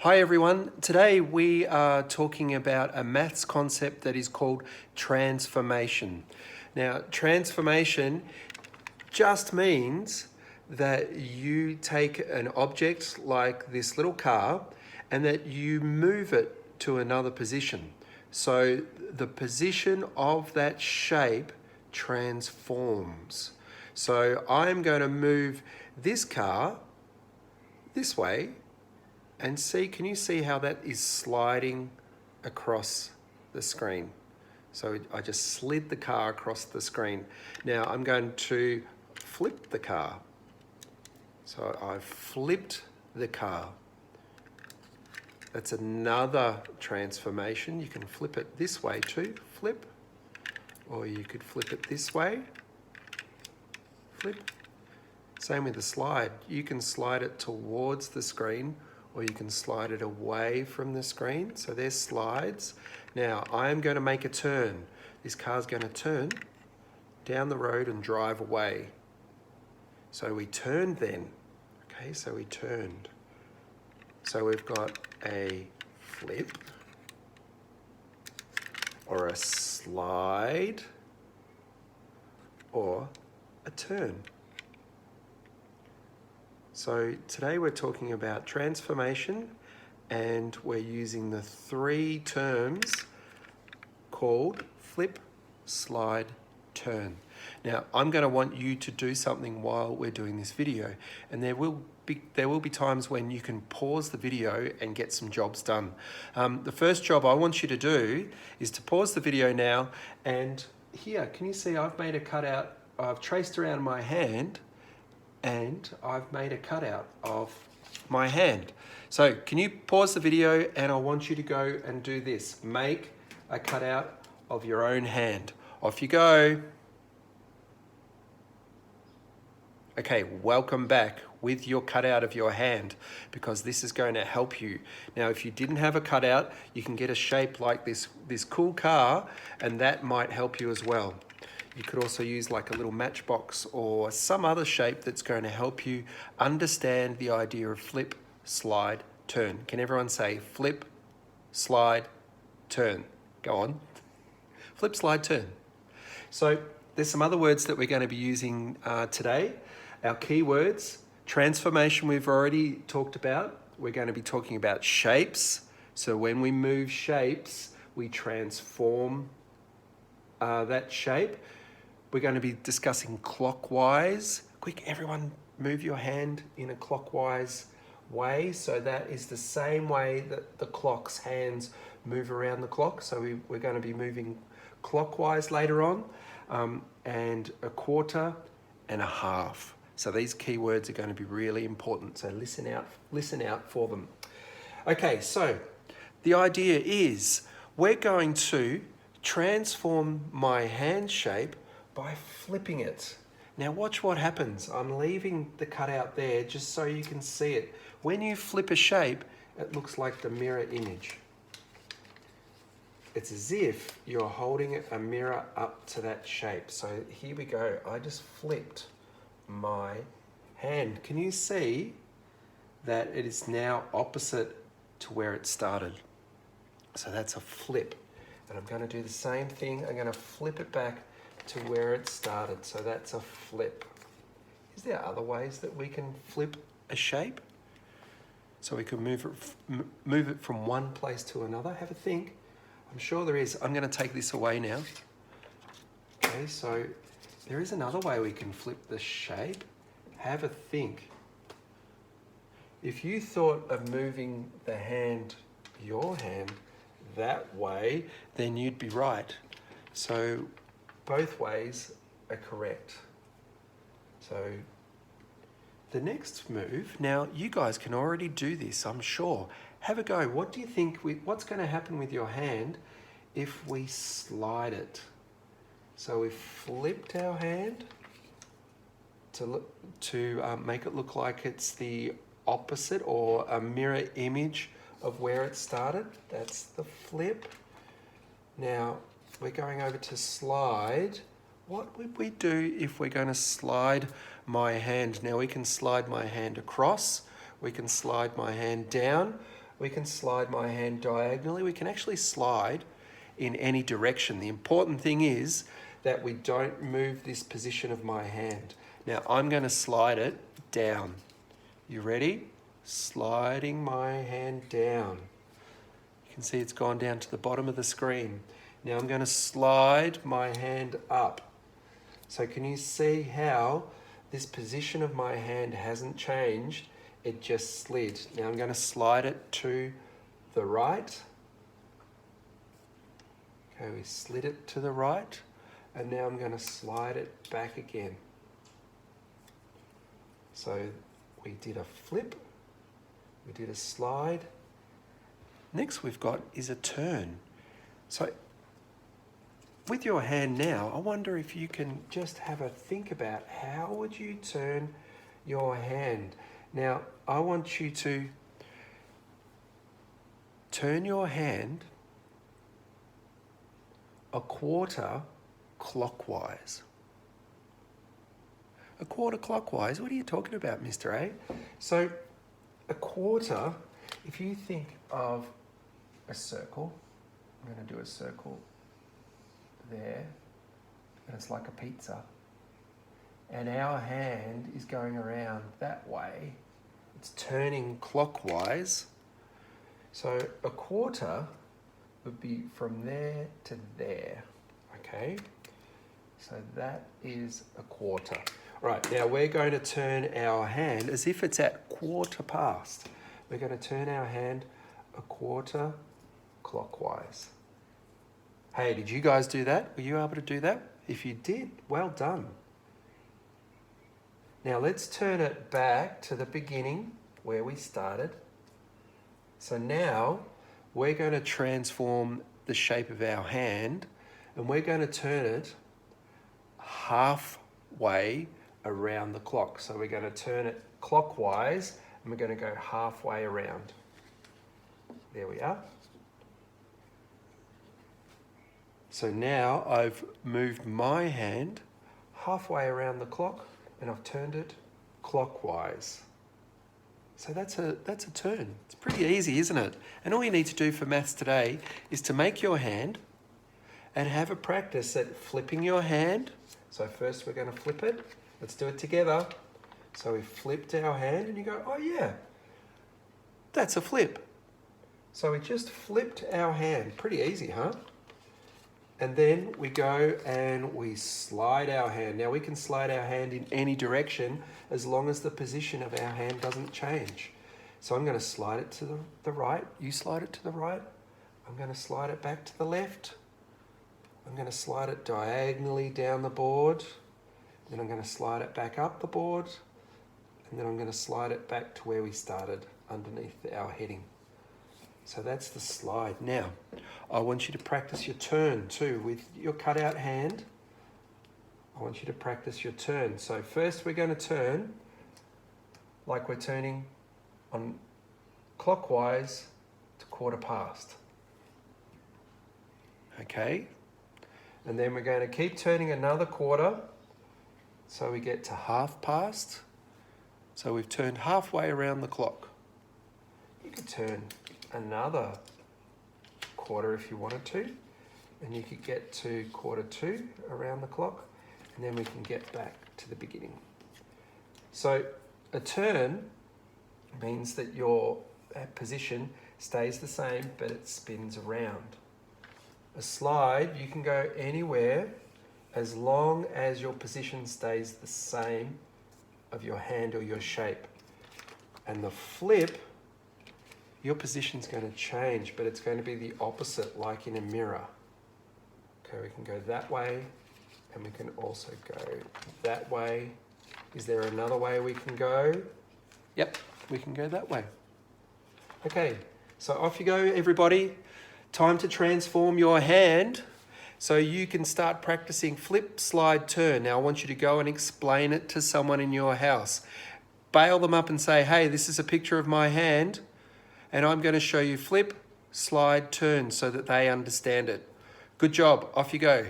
Hi everyone, today we are talking about a maths concept that is called transformation. Now, transformation just means that you take an object like this little car and that you move it to another position. So the position of that shape transforms. So I'm going to move this car this way and see, can you see how that is sliding across the screen? So I just slid the car across the screen. Now I'm going to flip the car. So I've flipped the car. That's another transformation. You can flip it this way too, flip. Or you could flip it this way, flip. Same with the slide. You can slide it towards the screen or you can slide it away from the screen. So there's slides. Now I am going to make a turn. This car's going to turn down the road and drive away. So we turned then. Okay, so we turned. So we've got a flip or a slide or a turn. So today we're talking about transformation and we're using the three terms called flip, slide, turn. Now I'm going to want you to do something while we're doing this video, and there will be times when you can pause the video and get some jobs done. The first job I want you to do is to pause the video now, and here, can you see I've made a cutout, I've traced around my hand and I've made a cutout of my hand. So can you pause the video and I want you to go and do this. Make a cutout of your own hand. Off you go. Okay, welcome back with your cutout of your hand, because this is going to help you. Now, if you didn't have a cutout, you can get a shape like this cool car, and that might help you as well. You could also use like a little matchbox or some other shape that's going to help you understand the idea of flip, slide, turn. Can everyone say flip, slide, turn? Go on. Flip, slide, turn. So there's some other words that we're going to be using today. Our keywords, transformation we've already talked about. We're going to be talking about shapes. So when we move shapes, we transform that shape. We're going to be discussing clockwise. Quick, everyone move your hand in a clockwise way. So that is the same way that the clock's hands move around the clock. So we're going to be moving clockwise later on, and a quarter and a half. So these keywords are going to be really important. So listen out for them. Okay, so the idea is we're going to transform my hand shape by flipping it. Now watch what happens. I'm leaving the cutout there just so you can see it. When you flip a shape, it looks like the mirror image. It's as if you're holding a mirror up to that shape. So here we go. I just flipped my hand. Can you see that it is now opposite to where it started? So that's a flip. And I'm going to do the same thing. I'm going to flip it back to where it started. So that's a flip. Is there other ways that we can flip a shape? So we can move it from one place to another. Have a think. I'm sure there is. I'm going to take this away now. Okay, so there is another way we can flip the shape. Have a think. If you thought of moving the hand, your hand, that way, then you'd be right. So both ways are correct. So the next move, now you guys can already do this, I'm sure. Have a go. What do you think, what's going to happen with your hand if we slide it? So we've flipped our hand to make it look like it's the opposite or a mirror image of where it started. That's the flip. Now we're going over to slide. What would we do if we're going to slide my hand? Now we can slide my hand across, we can slide my hand down, we can slide my hand diagonally. We can actually slide in any direction. The important thing is that we don't move this position of my hand. Now I'm going to slide it down. You ready? Sliding my hand down. You can see it's gone down to the bottom of the screen. Now I'm going to slide my hand up. So can you see how this position of my hand hasn't changed? It just slid. Now I'm going to slide it to the right. Okay, we slid it to the right. And now I'm going to slide it back again. So we did a flip. We did a slide. Next we've got is a turn. So with your hand now, I wonder if you can just have a think about how would you turn your hand. Now, I want you to turn your hand a quarter clockwise. A quarter clockwise? What are you talking about, Mr. A? So, a quarter, if you think of a circle, I'm going to do a circle there, and it's like a pizza, and our hand is going around that way. It's turning clockwise. So a quarter would be from there to there. Okay, so that is a quarter. All right, now we're going to turn our hand as if it's at quarter past. We're going to turn our hand a quarter clockwise. Hey, did you guys do that? Were you able to do that? If you did, well done. Now let's turn it back to the beginning where we started. So now we're going to transform the shape of our hand and we're going to turn it halfway around the clock. So we're going to turn it clockwise and we're going to go halfway around. There we are. So now I've moved my hand halfway around the clock and I've turned it clockwise. So that's a turn. It's pretty easy, isn't it? And all you need to do for maths today is to make your hand and have a practice at flipping your hand. So first we're going to flip it. Let's do it together. So we flipped our hand and you go, oh yeah, that's a flip. So we just flipped our hand. Pretty easy, huh? And then we go and we slide our hand. Now we can slide our hand in any direction as long as the position of our hand doesn't change. So I'm going to slide it to the right. You slide it to the right. I'm going to slide it back to the left. I'm going to slide it diagonally down the board. Then I'm going to slide it back up the board. And then I'm going to slide it back to where we started underneath our heading. So that's the slide. Now, I want you to practice your turn too with your cutout hand. I want you to practice your turn. So first we're going to turn like we're turning on clockwise to quarter past. Okay. And then we're going to keep turning another quarter so we get to half past. So we've turned halfway around the clock. You could turn another quarter if you wanted to, and you could get to quarter two around the clock, and then we can get back to the beginning. So a turn means that your position stays the same but it spins around. A slide, you can go anywhere as long as your position stays the same of your hand or your shape. And the flip, your position's going to change, but it's going to be the opposite, like in a mirror. Okay, we can go that way, and we can also go that way. Is there another way we can go? Yep, we can go that way. Okay, so off you go, everybody. Time to transform your hand so you can start practicing flip, slide, turn. Now I want you to go and explain it to someone in your house. Bail them up and say, hey, this is a picture of my hand, and I'm going to show you flip, slide, turn so that they understand it. Good job. Off you go.